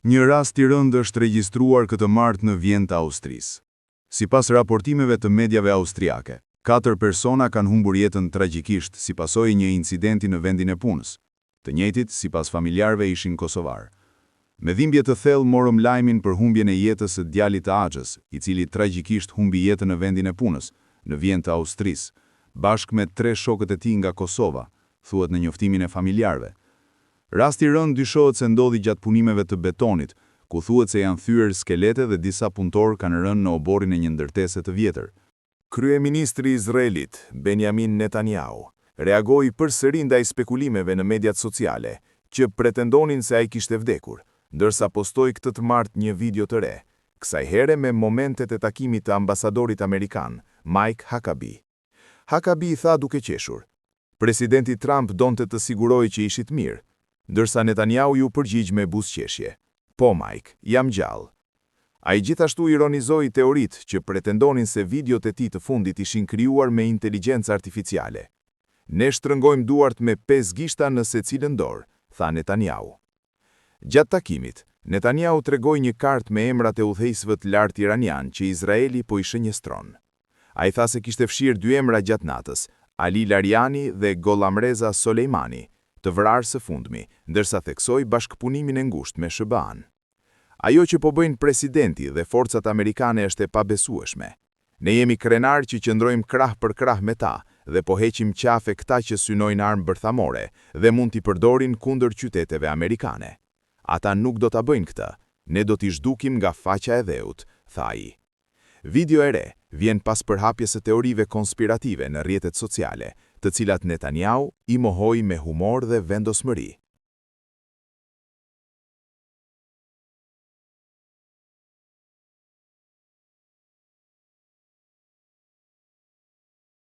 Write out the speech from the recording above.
Një rast i rëndë është regjistruar këtë martë në Vjen të Austrisë. Sipas raportimeve të mediave austriake, 4 persona kanë humbur jetën tragjikisht si pasojë një incidenti në vendin e punës. Të njëjtit, sipas familjarëve, ishin kosovar. Me dhimbje të thellë morëm lajmin për humbjen e jetës së djalit të Axhës, i cili tragjikisht humbi jetën në vendin e punës, në Vjen të Austrisë, bashkë me 3 shokët e tij nga Kosova, thuhet në njoftimin e familjarëve. Rasti i rënd dyshohet se ndodhi gjatë punimeve të betonit, ku thuhet se janë thyer skelete dhe disa punëtorë kanë rënë në oborrin e një ndërtese të vjetër. Kryeministri i Izraelit, Benjamin Netanyahu, reagoi përsëri ndaj spekulimeve në mediat sociale që pretendonin se ai kishte vdekur, ndërsa postoi këtë të martë një video të re, kësaj here me momentet e takimit të ambasadorit amerikan, Mike Huckabee. Huckabee tha duke qeshur: "Presidenti Trump donte të sigurojë që ishit mirë", ndërsa Netanyahu ju përgjigj me buzëqeshje: "Po Mike, jam gjallë." Ai gjithashtu ironizoi teoritë që pretendonin se videot e tij të fundit ishin krijuar me inteligjencë artificiale. "Ne shtrëngojmë duart me 5 gishta në secilën dorë", tha Netanyahu. Gjatë takimit, Netanyahu tregoi një kartë me emrat e udhëheqësve të lartë iranian që Izraeli po i shënjestron. Ai tha se kishte fshirë 2 emra gjatë natës, Ali Lariani dhe Golamreza Soleimani, të vrarë së fundmi, ndërsa theksoi bashkëpunimin e ngushtë me SBA-n. "Ajo që po bëjnë presidenti dhe forcat amerikane është e pabesueshme. Ne jemi krenar që qëndrojmë krah për krah me ta dhe po heqim qafe këta që synojnë armë bërthamore dhe mund t'i përdorin kundër qyteteve amerikane. Ata nuk do ta bëjnë këtë, ne do t'i zhdukim nga faqja e dheut", tha ai. Video e re vjen pas përhapjes së teorive konspirative në rrjetet sociale, të cilat Netanyahu i mohoi me humor dhe vendosmëri.